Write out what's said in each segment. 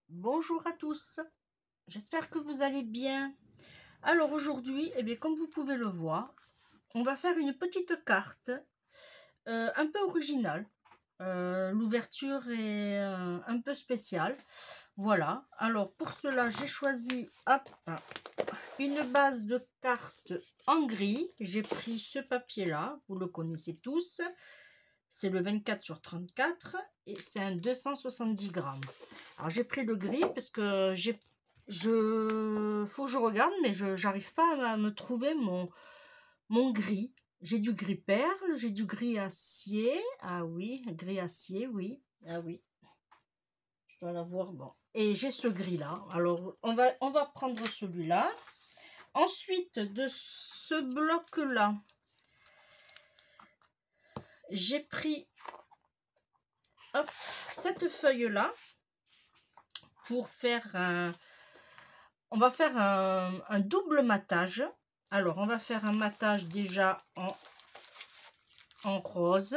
Bonjour à tous, j'espère que vous allez bien. Alors aujourd'hui, comme vous pouvez le voir, on va faire une petite carte un peu originale. L'ouverture est un peu spéciale. Voilà, alors pour cela, j'ai choisi une base de cartes en gris. J'ai pris ce papier-là, vous le connaissez tous. C'est le 24 sur 34 et c'est un 270 grammes. Alors j'ai pris le gris parce que faut que je regarde, mais j'arrive pas à me trouver mon gris. J'ai du gris perle, j'ai du gris acier. Ah oui, gris acier, oui. Ah oui, je dois l'avoir. Bon. Et j'ai ce gris là. Alors on va prendre celui-là. Ensuite de ce bloc là, j'ai pris cette feuille là pour faire on va faire un double matage. Alors on va faire un matage déjà en rose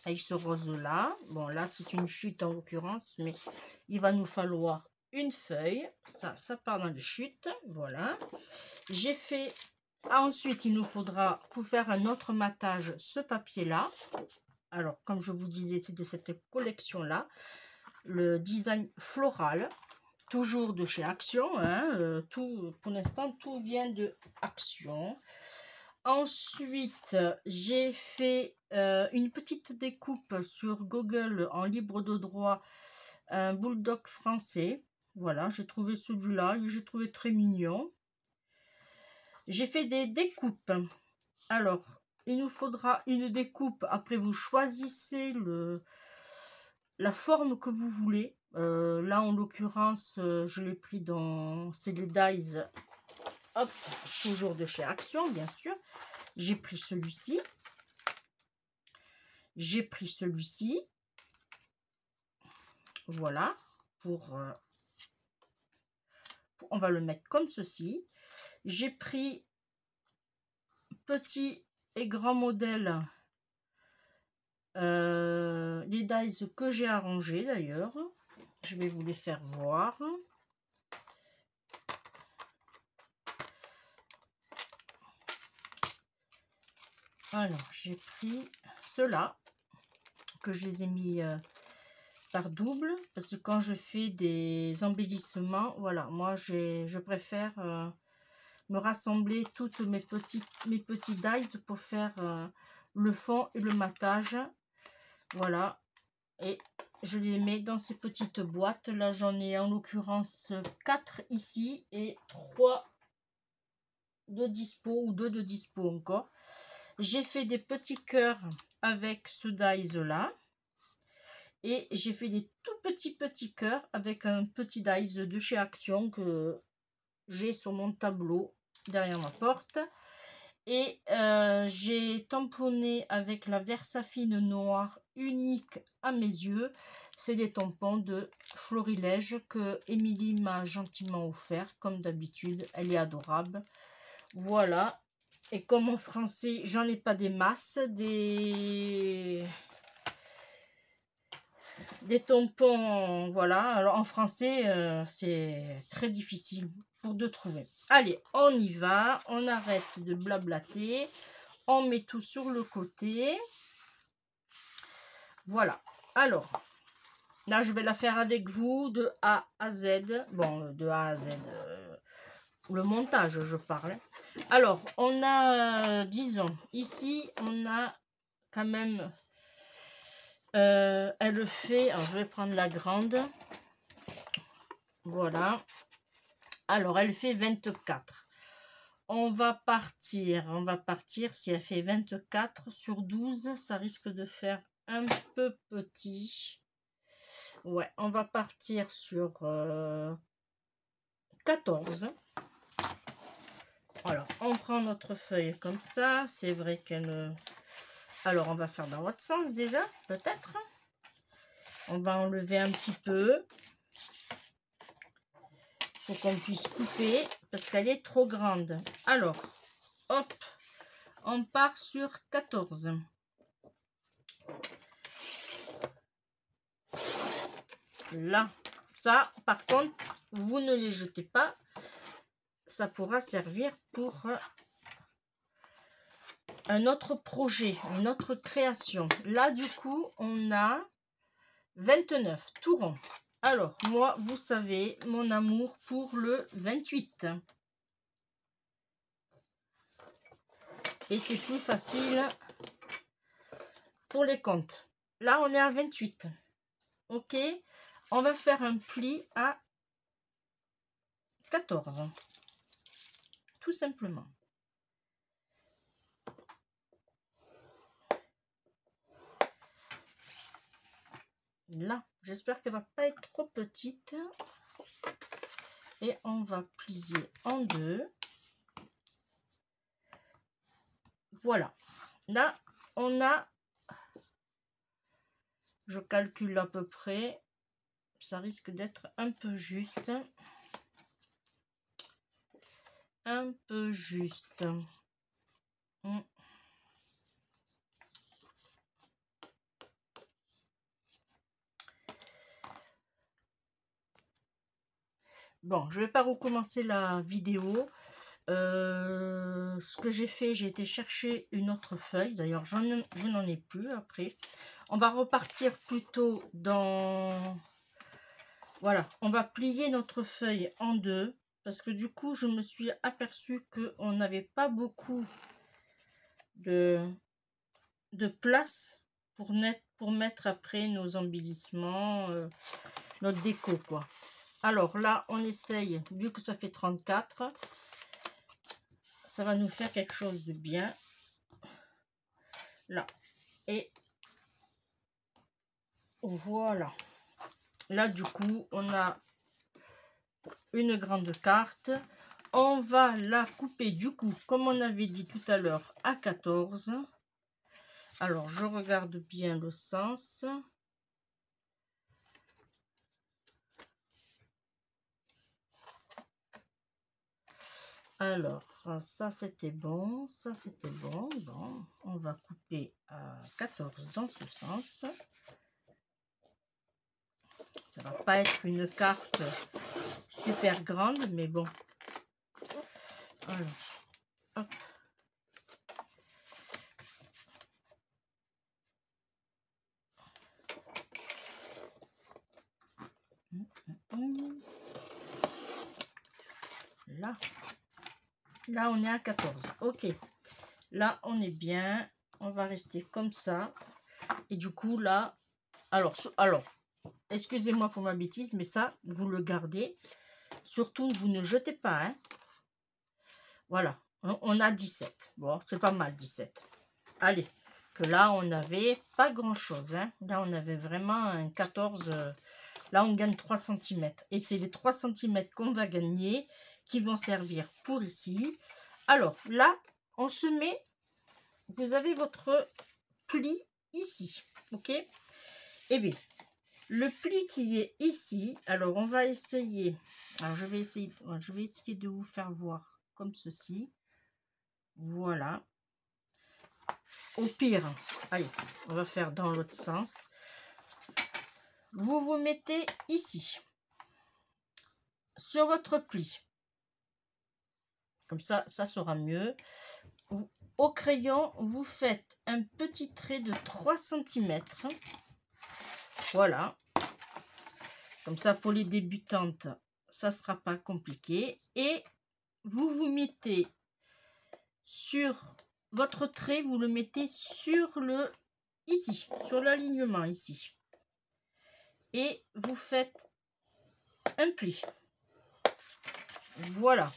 avec ce rose là. Bon là c'est une chute en l'occurrence, mais il va nous falloir une feuille. Ça part dans les chutes. Voilà, j'ai fait. Ensuite il nous faudra pour faire un autre matage ce papier là. Alors comme je vous disais, c'est de cette collection là, le design floral, toujours de chez Action, hein, tout pour l'instant tout vient de Action. Ensuite j'ai fait une petite découpe sur Google en libre de droit, un bulldog français. Voilà, j'ai trouvé celui-là et j'ai trouvé très mignon. J'ai fait des découpes. Alors il nous faudra une découpe. Après vous choisissez la forme que vous voulez. Là en l'occurrence je l'ai pris dans c'est les dies, hop, toujours de chez Action bien sûr. J'ai pris celui-ci, voilà, on va le mettre comme ceci. J'ai pris petit et grand modèle, les dies que j'ai arrangés d'ailleurs, je vais vous les faire voir. Alors j'ai pris ceux-là que je les ai mis par double, parce que quand je fais des embellissements, voilà, moi je préfère me rassembler toutes mes petits dies pour faire le fond et le matage. Voilà, et je les mets dans ces petites boîtes là. J'en ai en l'occurrence 4 ici et 3 de dispo, ou 2 de dispo encore. J'ai fait des petits cœurs avec ce dies là, et j'ai fait des tout petits cœurs avec un petit dies de chez Action que j'ai sur mon tableau derrière ma porte. Et j'ai tamponné avec la Versafine noire unique à mes yeux. C'est des tampons de Florilège que Émilie m'a gentiment offert comme d'habitude. Elle est adorable. Voilà. Et comme en français j'en ai pas des masses, des tampons, voilà. Alors en français c'est très difficile de trouver. Allez, on y va, on arrête de blablater, on met tout sur le côté. Voilà, alors là je vais la faire avec vous de A à Z. Bon, de A à Z, le montage je parle. Alors on a disons ici on a quand même elle fait, alors je vais prendre la grande, voilà. Alors elle fait 24. On va partir, si elle fait 24 sur 12, ça risque de faire un peu petit. Ouais, on va partir sur 14. Alors, on prend notre feuille comme ça. C'est vrai qu'elle... Alors, on va faire dans l'autre sens déjà, peut-être. On va enlever un petit peu pour qu'on puisse couper, parce qu'elle est trop grande. Alors, hop, on part sur 14. Là, Ça, par contre, vous ne les jetez pas. Ça pourra servir pour un autre projet, une autre création. Là, du coup, on a 29, tout rond. Alors, moi, vous savez, mon amour pour le 28. Et c'est plus facile pour les comptes. Là, on est à 28. Ok, on va faire un pli à 14. Tout simplement. Là, j'espère qu'elle va pas être trop petite. Et on va plier en deux. Voilà. Là, on a, je calcule à peu près, ça risque d'être un peu juste. Un peu juste. Bon, je vais pas recommencer la vidéo. Ce que j'ai fait, j'ai été chercher une autre feuille. D'ailleurs, je n'en ai plus après. On va repartir plutôt dans... Voilà, on va plier notre feuille en deux. Parce que du coup, je me suis aperçue qu'on n'avait pas beaucoup de place pour mettre après nos embellissements, notre déco, quoi. Alors là, on essaye, vu que ça fait 34, ça va nous faire quelque chose de bien. Là. Et voilà. Là, du coup, on a une grande carte. On va la couper, du coup, comme on avait dit tout à l'heure, à 14. Alors, je regarde bien le sens. Alors, ça c'était bon, ça c'était bon. Bon, on va couper à 14 dans ce sens. Ça va pas être une carte super grande, mais bon. Alors, hop. Là, on est à 14. Ok. Là, on est bien. On va rester comme ça. Et du coup, là... Alors excusez-moi pour ma bêtise, mais ça, vous le gardez. Surtout, vous ne jetez pas. Hein. Voilà. On a 17. Bon, c'est pas mal, 17. Allez. Que là, on n'avait pas grand-chose. Hein. Là, on avait vraiment un 14... Là, on gagne 3 cm. Et c'est les 3 cm qu'on va gagner qui vont servir pour ici. Alors, là, on se met... Vous avez votre pli ici. OK? Eh bien, le pli qui est ici, alors on va essayer... Alors, je vais essayer de vous faire voir comme ceci. Voilà. Au pire, allez, on va faire dans l'autre sens. Vous vous mettez ici, sur votre pli. Comme ça, ça sera mieux. Au crayon, vous faites un petit trait de 3 cm. Voilà. Comme ça, pour les débutantes, ça ne sera pas compliqué. Et vous vous mettez sur votre trait, vous le mettez sur le... Ici, sur l'alignement ici. Et vous faites un pli. Voilà.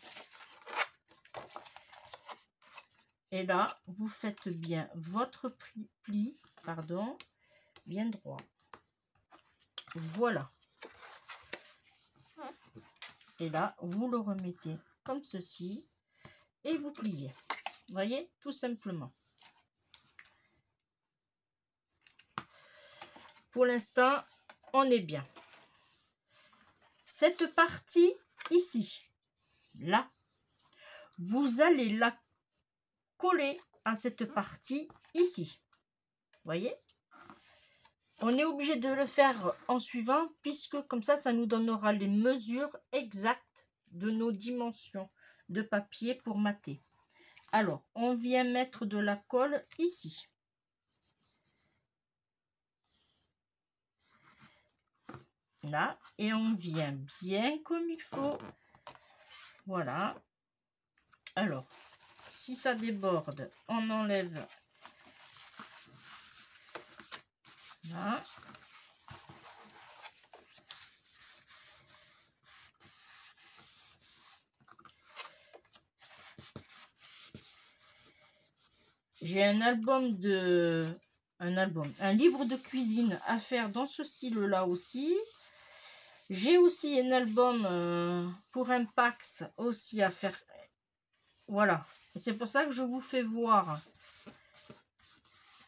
Et là, vous faites bien votre pli, pardon, bien droit. Voilà. Et là, vous le remettez comme ceci et vous pliez. Vous voyez, tout simplement. Pour l'instant, on est bien. Cette partie ici, là, vous allez la coller à cette partie ici. Vous voyez? On est obligé de le faire en suivant, puisque comme ça nous donnera les mesures exactes de nos dimensions de papier pour mater. Alors, on vient mettre de la colle ici. Là, et on vient bien comme il faut. Voilà. Alors, si ça déborde, on enlève. Là. J'ai un livre de cuisine à faire dans ce style-là aussi. J'ai aussi un album pour un Pax aussi à faire. Voilà. Et c'est pour ça que je vous fais voir.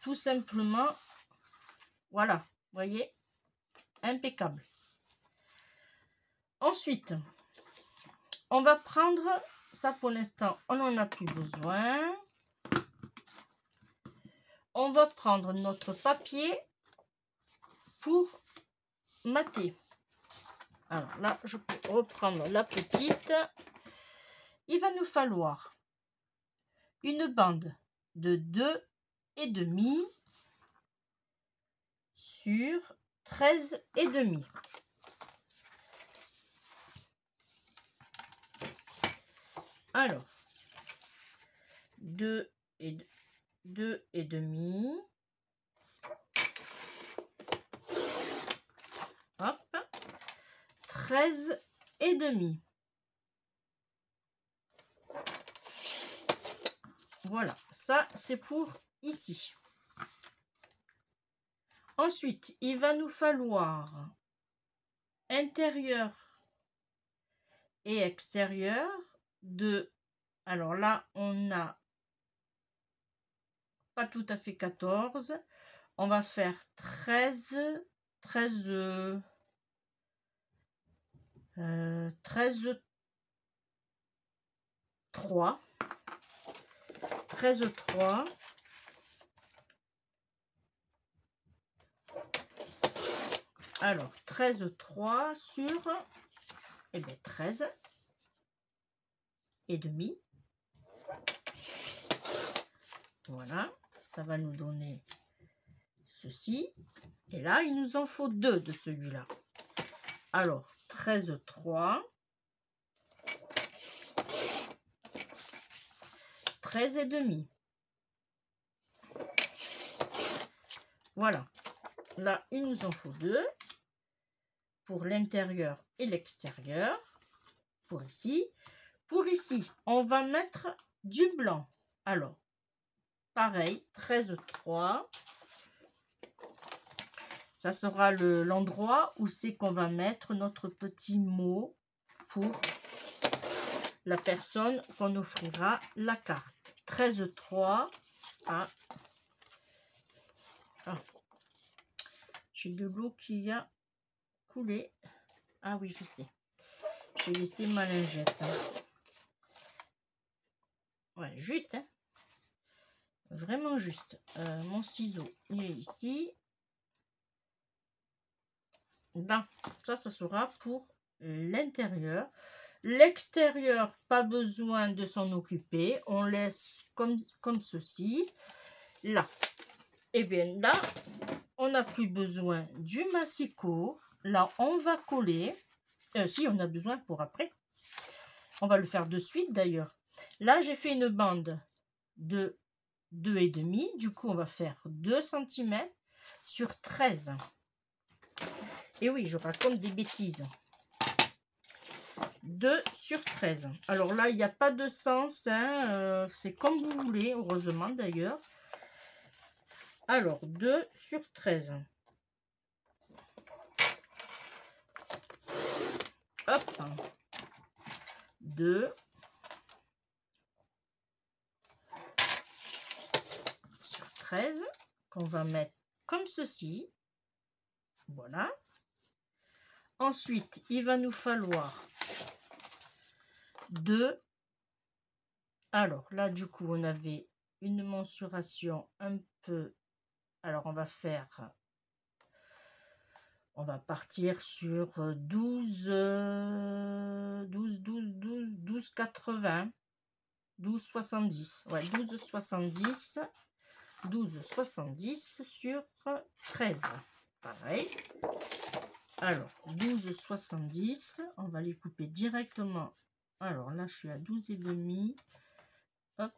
Tout simplement. Voilà. Vous voyez? Impeccable. Ensuite, on va prendre ça pour l'instant. On n'en a plus besoin. On va prendre notre papier pour mater. Alors là, je peux reprendre la petite. Il va nous falloir une bande de 2,5 sur 13,5. Alors, 2,5. Hop. 13,5. Voilà, ça c'est pour ici. Ensuite, il va nous falloir intérieur et extérieur de... Alors là, on n'a pas tout à fait 14. On va faire 13, 3. 13,3. Alors, 13,3 sur 13,5. Voilà, ça va nous donner ceci. Et là, il nous en faut 2 de celui-là. Alors, 13,3. 13,5. Voilà. Là, il nous en faut 2 pour l'intérieur et l'extérieur. Pour ici. Pour ici, on va mettre du blanc. Alors, pareil, 13,3. Ça sera l'endroit où c'est qu'on va mettre notre petit mot pour la personne qu'on offrira la carte. 13,3. Ah. J'ai de l'eau qui a coulé. Ah oui, je sais. J'ai laissé ma lingette. Ouais, juste. Hein. Vraiment juste. Mon ciseau, il est ici. Ben, ça sera pour l'intérieur. L'extérieur, pas besoin de s'en occuper. On laisse comme ceci. Là. Et bien là, on n'a plus besoin du massicot. Là, on va coller. Si, on a besoin pour après. On va le faire de suite d'ailleurs. Là, j'ai fait une bande de 2,5. Du coup, on va faire 2 cm sur 13. Et oui, je raconte des bêtises. 2 sur 13. Alors là, il n'y a pas de sens. Hein, c'est comme vous voulez, heureusement d'ailleurs. Alors, 2 sur 13. Hop. 2 sur 13 qu'on va mettre comme ceci. Voilà. Ensuite, il va nous falloir 2. Alors là, du coup, on avait une mensuration un peu... Alors, on va faire On va partir sur 12, 80, 12,70. Ouais, 12,70. 12,70 sur 13. Pareil. Alors, 12,70. On va les couper directement. Alors là, je suis à 12,5. Hop,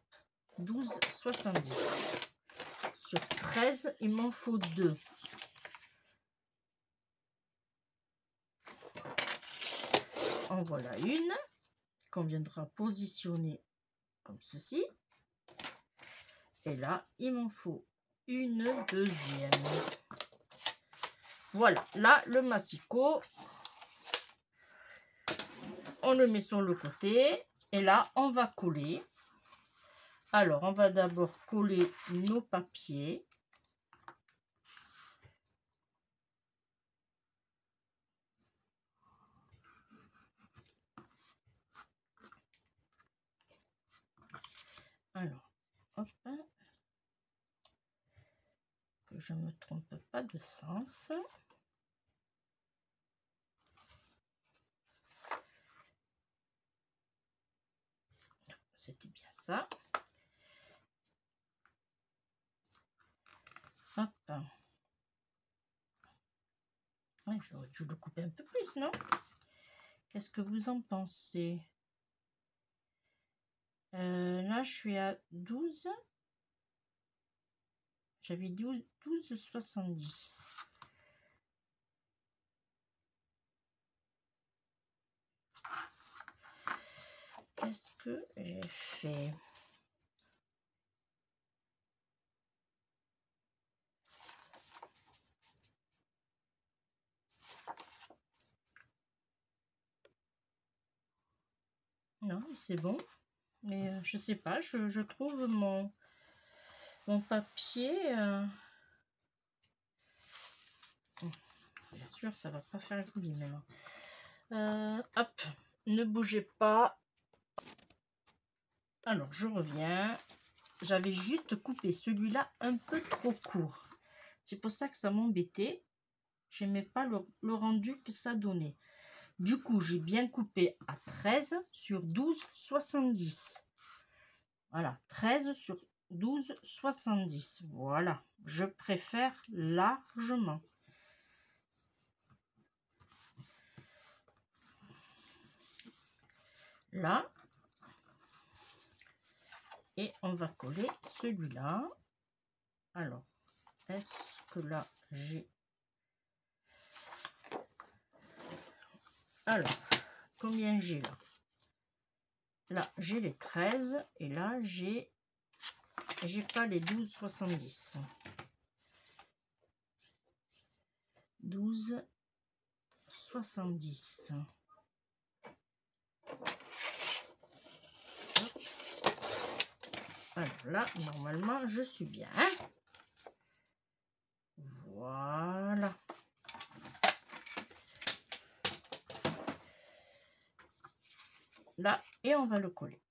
12,70. Sur 13, il m'en faut 2. En voilà une qu'on viendra positionner comme ceci. Et là, il m'en faut une deuxième. Voilà, là, le massicot, on le met sur le côté. Et là, on va coller. Alors, on va d'abord coller nos papiers. Alors, hop, que je ne me trompe pas de sens. C'était bien ça. Hop. Ouais, j'aurais dû le couper un peu plus, non? Qu'est-ce que vous en pensez? Là, je suis à 12. J'avais 12,70. Qu'est-ce que j'ai fait? Non, c'est bon. Mais je sais pas, je trouve mon papier. Bien sûr, ça va pas faire joli maintenant. Hop, ne bougez pas. Alors, je reviens. J'avais juste coupé celui-là un peu trop court. C'est pour ça que ça m'embêtait. J'aimais pas le rendu que ça donnait. Du coup, j'ai bien coupé à 13 sur 12,70. Voilà, 13 sur 12,70. Voilà, je préfère largement. Là. Et on va coller celui-là. Alors, est-ce que là, j'ai... Alors, combien j'ai là? Là, j'ai les 13 et là, j'ai pas les 12,70. 12,70. Alors là, normalement, je suis bien. Voilà. Là, et on va le coller.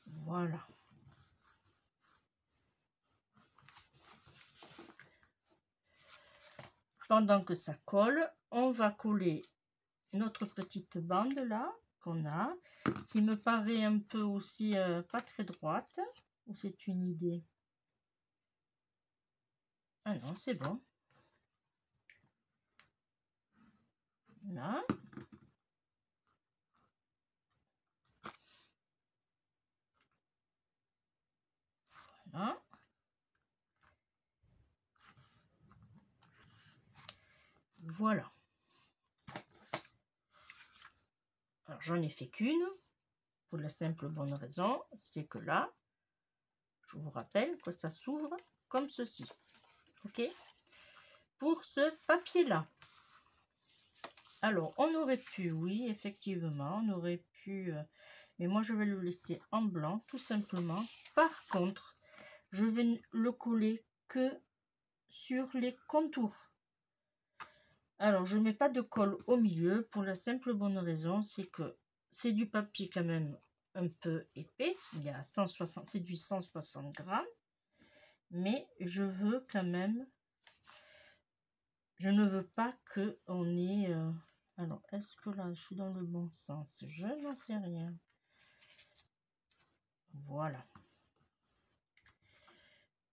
Voilà. Pendant que ça colle, on va coller notre petite bande là qu'on a, qui me paraît un peu aussi pas très droite. Ou c'est une idée? Ah non, c'est bon. Là. Voilà. Voilà. Alors j'en ai fait qu'une, pour la simple bonne raison, c'est que là, je vous rappelle que ça s'ouvre comme ceci. Ok? Pour ce papier-là. Alors, on aurait pu, oui, effectivement, on aurait pu... mais moi, je vais le laisser en blanc, tout simplement. Par contre, je vais le coller que sur les contours. Alors, je mets pas de colle au milieu pour la simple bonne raison, c'est que c'est du papier quand même un peu épais. Il y a 160, c'est du 160 grammes. Mais je veux quand même, je ne veux pas que on ait... alors, est-ce que là, je suis dans le bon sens? Je n'en sais rien. Voilà.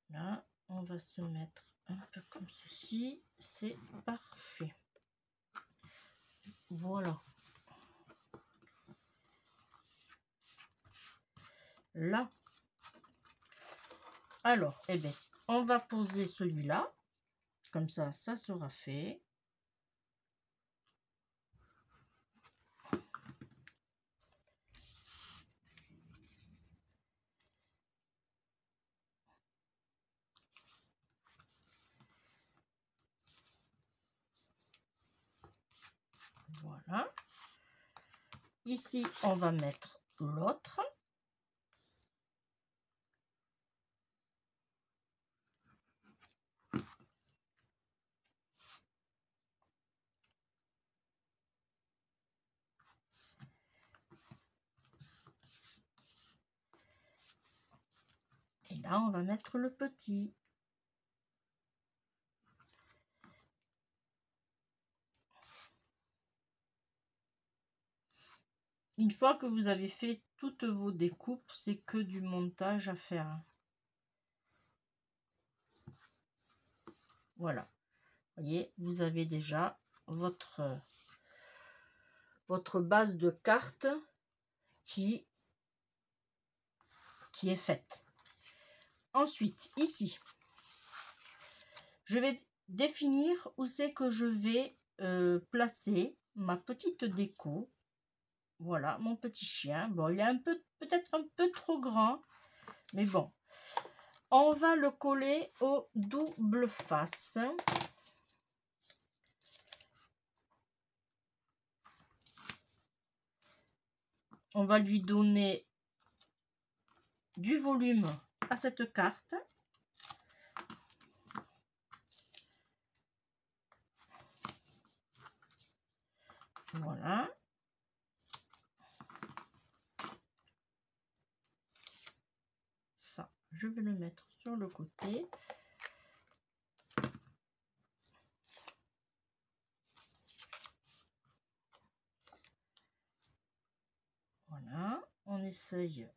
Là, on va se mettre un peu comme ceci. C'est parfait. Voilà. Là. Alors, eh bien, on va poser celui-là. Comme ça sera fait. Voilà. Ici, on va mettre l'autre. Et là, on va mettre le petit. Une fois que vous avez fait toutes vos découpes, c'est que du montage à faire. Voilà. Vous voyez, vous avez déjà votre base de cartes qui est faite. Ensuite, ici, je vais définir où c'est que je vais placer ma petite déco. Voilà, mon petit chien. Bon, il est peut-être un peu trop grand, mais bon. On va le coller au double face. On va lui donner du volume à cette carte. Voilà. Ça, je vais le mettre sur le côté. Voilà, on essaye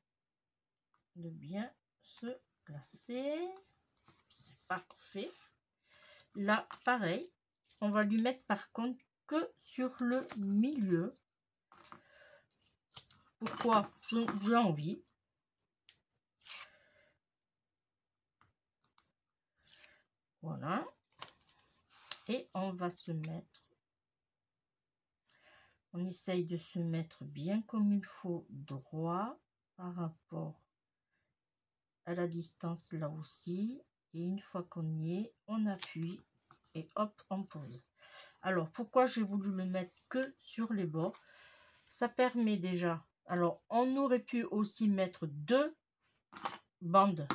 de bien se placer. C'est parfait. Là, pareil, on va lui mettre par contre que sur le milieu. Pourquoi? J'ai envie. Voilà. Et on va se mettre. On essaye de se mettre bien comme il faut droit par rapport à la distance là aussi. Et une fois qu'on y est, on appuie et hop, on pose. Alors, pourquoi j'ai voulu le mettre que sur les bords? Ça permet déjà... Alors, on aurait pu aussi mettre 2 bandes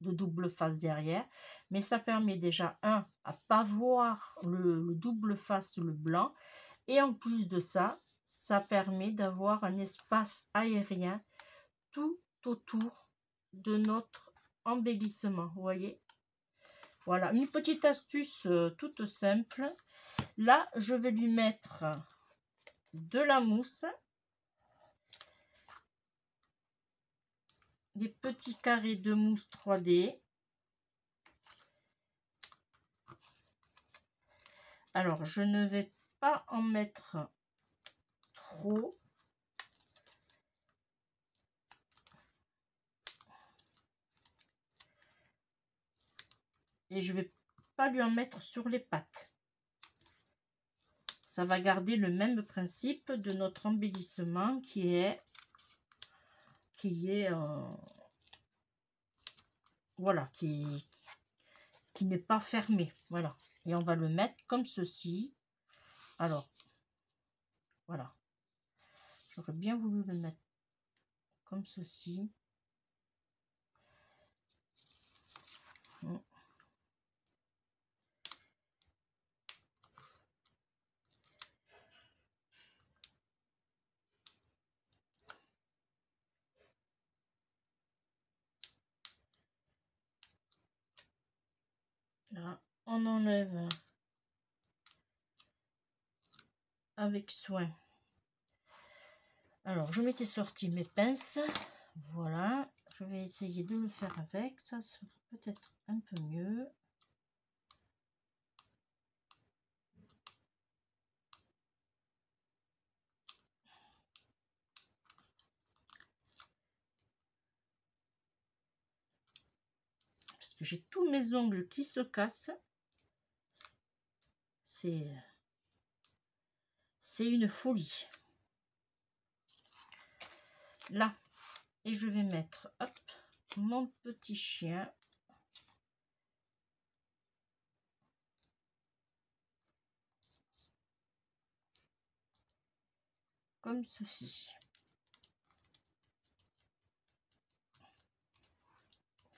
de double face derrière, mais ça permet déjà, à pas voir le double face, le blanc, et en plus de ça, ça permet d'avoir un espace aérien tout autour de notre embellissement, vous voyez. Voilà, une petite astuce toute simple. Là, je vais lui mettre de la mousse, des petits carrés de mousse 3D. Alors, je ne vais pas en mettre trop. Et je vais pas lui en mettre sur les pattes. Ça va garder le même principe de notre embellissement qui est voilà, qui n'est pas fermé. Voilà. Et on va le mettre comme ceci. Alors, voilà. J'aurais bien voulu le mettre comme ceci. Là, on enlève avec soin. Alors, je m'étais sorti mes pinces. Voilà, je vais essayer de le faire avec. Ça sera peut-être un peu mieux. Parce que j'ai tous mes ongles qui se cassent. C'est une folie. Là, et je vais mettre, hop, mon petit chien. Comme ceci.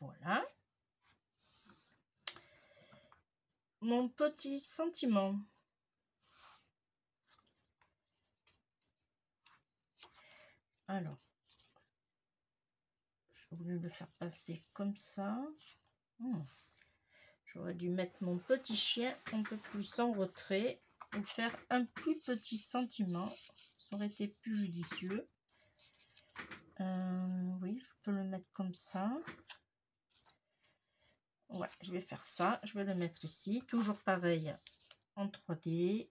Voilà. Mon petit sentiment. Alors, j'ai voulu le faire passer comme ça. J'aurais dû mettre mon petit chien un peu plus en retrait ou faire un plus petit sentiment. Ça aurait été plus judicieux. Oui, je peux le mettre comme ça. Ouais, je vais faire ça. Je vais le mettre ici. Toujours pareil en 3D.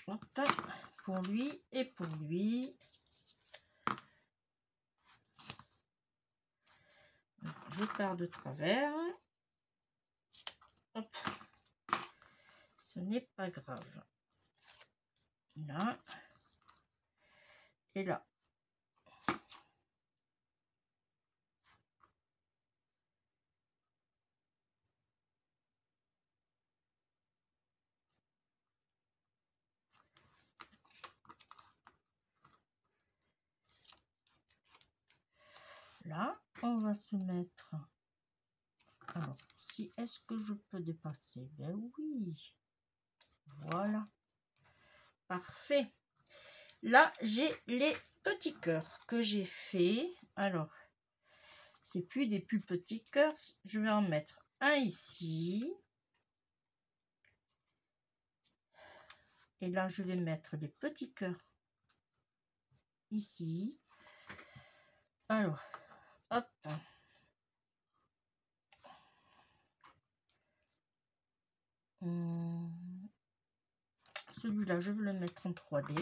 Hop, pour lui et pour lui. Je pars de travers. Hop. Ce n'est pas grave. Là. Et là. Là, on va se mettre. Alors, si est-ce que je peux dépasser? Ben oui. Voilà. Parfait. Là, j'ai les petits cœurs que j'ai fait. Alors, c'est plus des plus petits cœurs. Je vais en mettre un ici. Et là, je vais mettre des petits cœurs ici. Alors, hop. Celui-là, je vais le mettre en 3D.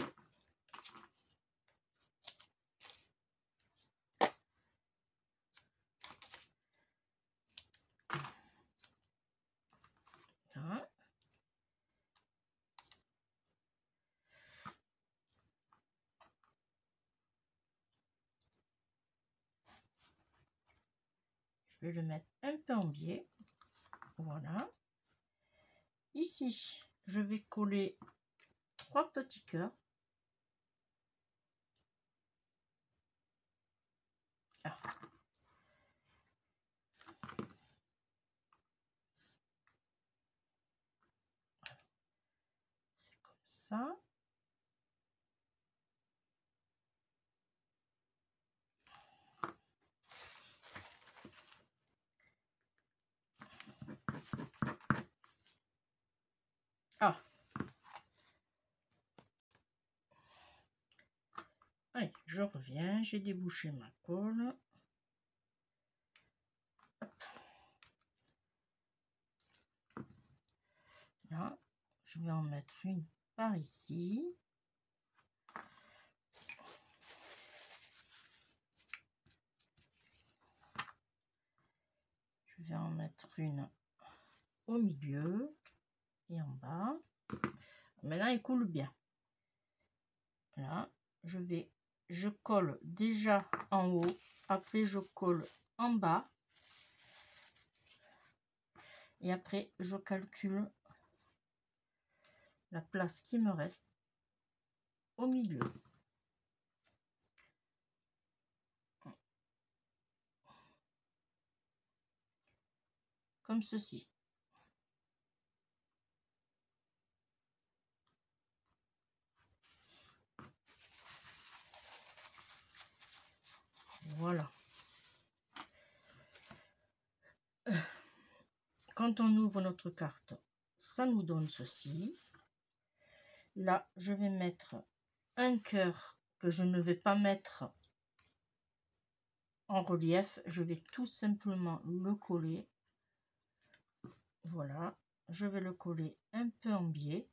Là. Je vais le mettre un peu en biais. Voilà. Ici, je vais coller 3 petits cœurs. Ah. C'est comme ça. Ah. Allez, je reviens, j'ai débouché ma colle. Hop. Là, je vais en mettre une par ici. Je vais en mettre une au milieu et en bas. Maintenant, il coule bien. Là, je colle déjà en haut. Après, je colle en bas. Et après, je calcule la place qui me reste au milieu. Comme ceci. Voilà. quand on ouvre notre carte, ça nous donne ceci. Là, je vais mettre un cœur que je ne vais pas mettre en relief. Je vais tout simplement le coller. Voilà, je vais le coller un peu en biais.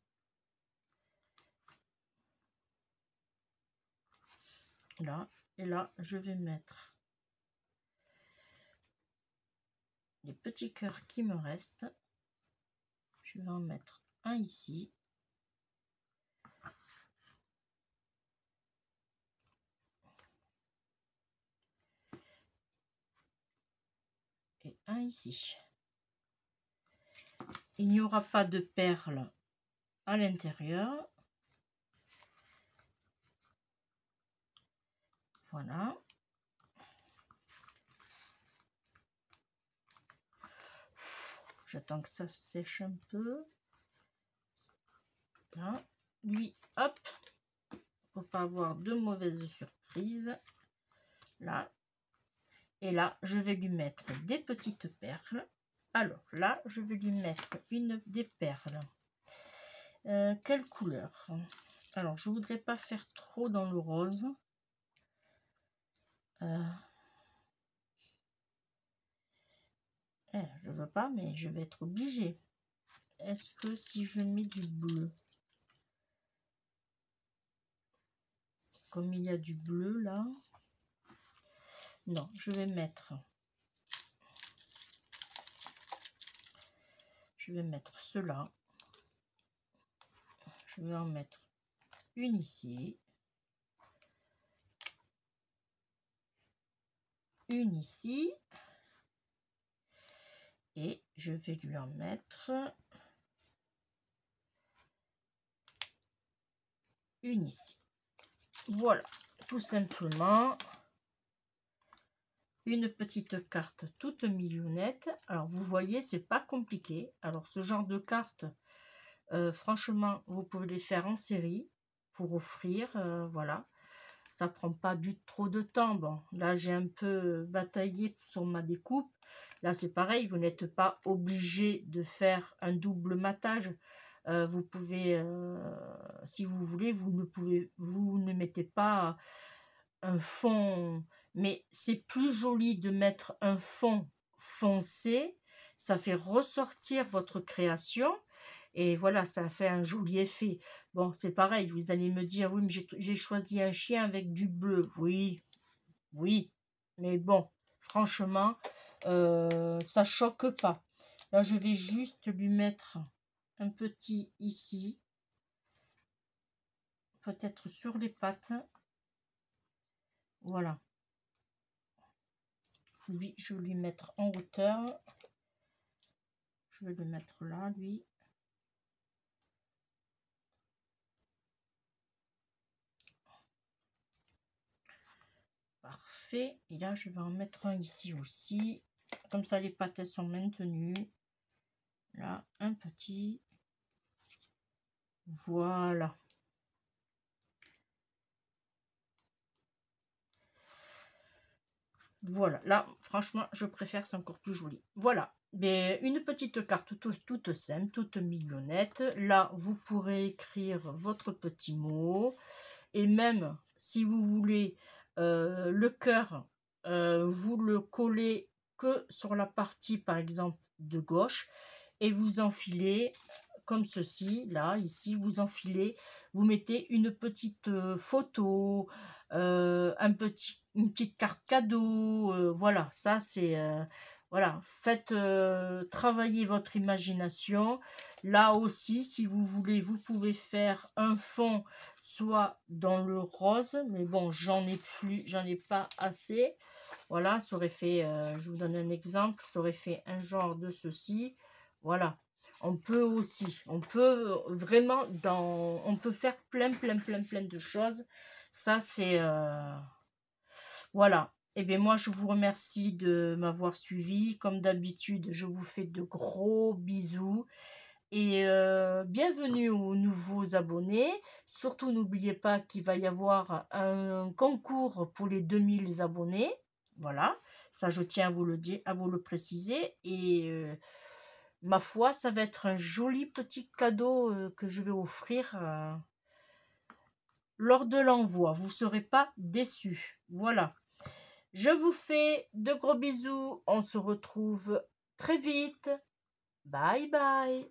Là, et là, je vais mettre les petits cœurs qui me restent. Je vais en mettre un ici. Et un ici. Il n'y aura pas de perles à l'intérieur. Voilà. J'attends que ça sèche un peu. Là. Lui, hop, pour pas avoir de mauvaises surprises. Là. Et là, je vais lui mettre des petites perles. Alors là, je vais lui mettre des perles. Quelle couleur? Alors, je voudrais pas faire trop dans le rose. Je veux pas, mais je vais être obligée. Est-ce que si je mets du bleu, comme il y a du bleu là, non, je vais mettre cela. Je vais en mettre une ici, une ici, et je vais lui en mettre une ici. Voilà, tout simplement une petite carte toute mignonnette. Alors vous voyez, c'est pas compliqué. Alors ce genre de carte, franchement, vous pouvez les faire en série pour offrir. Voilà, ça prend pas trop de temps. Bon, là j'ai un peu bataillé sur ma découpe. Là c'est pareil, vous n'êtes pas obligé de faire un double matage. Vous pouvez, si vous voulez, vous ne mettez pas un fond, mais c'est plus joli de mettre un fond foncé. Ça fait ressortir votre création. Et voilà, ça fait un joli effet. Bon, c'est pareil, vous allez me dire, oui, mais j'ai choisi un chien avec du bleu. Oui, oui, mais bon, franchement, ça choque pas. Là, je vais juste lui mettre un petit ici, peut-être sur les pattes. Voilà. Lui, je vais lui mettre en hauteur. Je vais le mettre là, lui. Parfait. Et là, je vais en mettre un ici aussi. Comme ça, les pattes elles sont maintenues. Là, un petit. Voilà. Voilà. Là, franchement, je préfère, c'est encore plus joli. Voilà. Mais une petite carte toute simple, toute mignonnette. Là, vous pourrez écrire votre petit mot. Et même, si vous voulez, le cœur, vous le collez que sur la partie, par exemple, de gauche. Et vous enfilez comme ceci, là, ici, vous enfilez, vous mettez une petite photo, une petite carte cadeau, voilà, ça c'est, voilà, faites travailler votre imagination. Là aussi, si vous voulez, vous pouvez faire un fond, soit dans le rose, mais bon, j'en ai pas assez. Voilà, ça aurait fait, je vous donne un exemple, ça aurait fait un genre de ceci, voilà. On peut aussi, on peut vraiment, on peut faire plein de choses. Ça, c'est, voilà. Et bien, moi, je vous remercie de m'avoir suivi. Comme d'habitude, je vous fais de gros bisous. Et bienvenue aux nouveaux abonnés. Surtout, n'oubliez pas qu'il va y avoir un concours pour les 2000 abonnés. Voilà, ça, je tiens à vous le dire, à vous le préciser. Et ma foi, ça va être un joli petit cadeau que je vais offrir lors de l'envoi. Vous ne serez pas déçus. Voilà. Je vous fais de gros bisous. On se retrouve très vite. Bye bye.